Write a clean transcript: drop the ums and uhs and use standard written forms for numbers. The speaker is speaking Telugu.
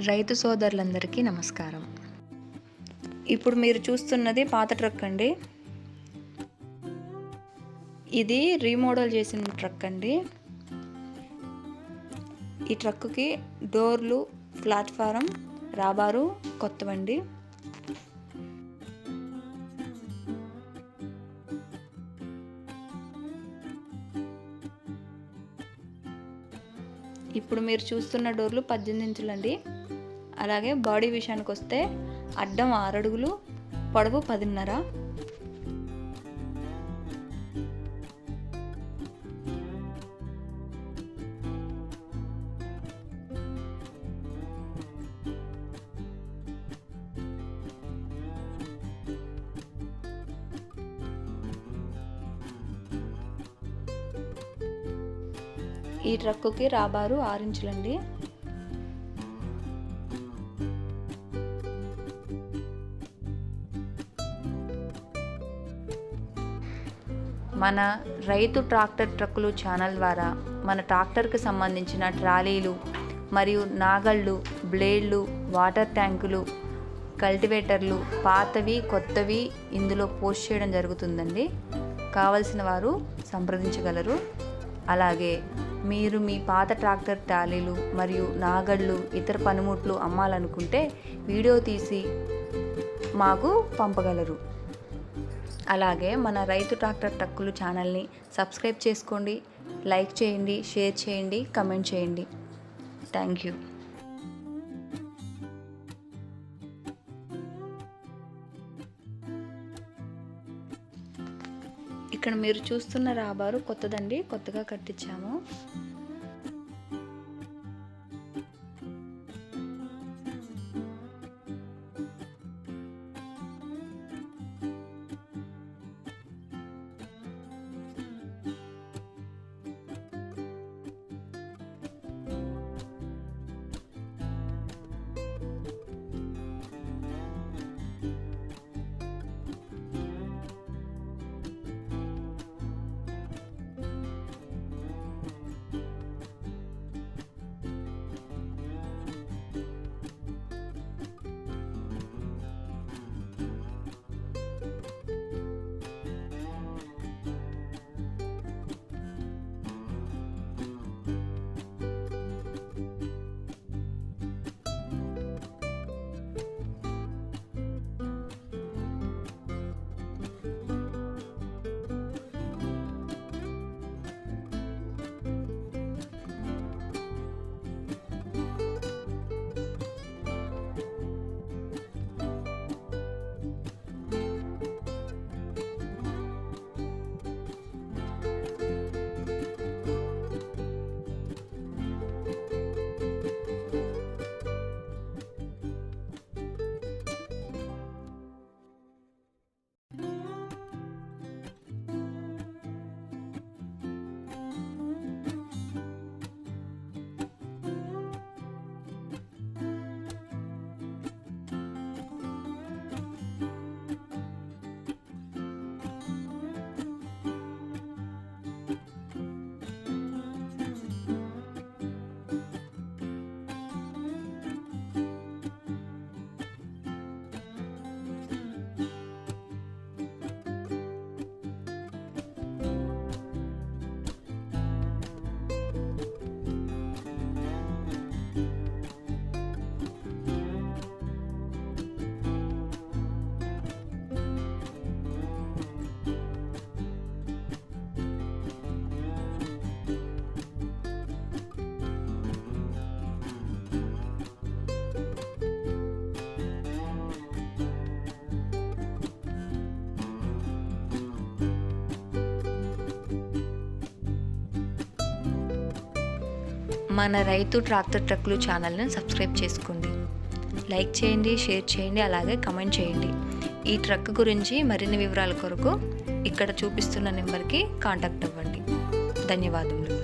రైతు సోదరులందరికీ నమస్కారం. ఇప్పుడు మీరు చూస్తున్నది పాత ట్రక్ అండి. ఇది రీమోడల్ చేసిన ట్రక్ అండి. ఈ ట్రక్కుకి డోర్లు, ప్లాట్ఫారం, రాబారు కొత్తవండి. ఇప్పుడు మీరు చూస్తున్న డోర్లు 18 ఇంచులండి. అలాగే బాడీ విషయానికి వస్తే అడ్డం 6 అడుగులు, పొడవు 10.5. ఈ ట్రక్కుకి రాబారు 6 ఇంచులండి. మన రైతు ట్రాక్టర్ ట్రక్కులు ఛానల్ ద్వారా మన ట్రాక్టర్కి సంబంధించిన ట్రాలీలు మరియు నాగళ్ళు, బ్లేడ్లు, వాటర్ ట్యాంకులు, కల్టివేటర్లు పాతవి కొత్తవి ఇందులో పోస్ట్ చేయడం జరుగుతుందండి. కావలసిన వారు సంప్రదించగలరు. అలాగే మీరు మీ పాత ట్రాక్టర్ ట్రాలీలు మరియు నాగళ్ళు, ఇతర పనిముట్లు అమ్మాలనుకుంటే వీడియో తీసి మాకు పంపగలరు. అలాగే మన రైతు ట్రాక్టర్ ట్రక్కులు ఛానల్ని సబ్స్క్రైబ్ చేసుకోండి, లైక్ చేయండి, షేర్ చేయండి, కమెంట్ చేయండి. Thank you. ఇక్కడ మీరు చూస్తున్న రాబారు కొత్తదండి, కొత్తగా కట్టించాము. మన రైతు ట్రాక్టర్ ట్రక్కులు ఛానల్ని సబ్స్క్రైబ్ చేసుకోండి, లైక్ చేయండి, షేర్ చేయండి, అలాగే కమెంట్ చేయండి. ఈ ట్రక్ గురించి మరిన్ని వివరాల కొరకు ఇక్కడ చూపిస్తున్న నెంబర్కి కాంటాక్ట్ అవ్వండి. ధన్యవాదములు.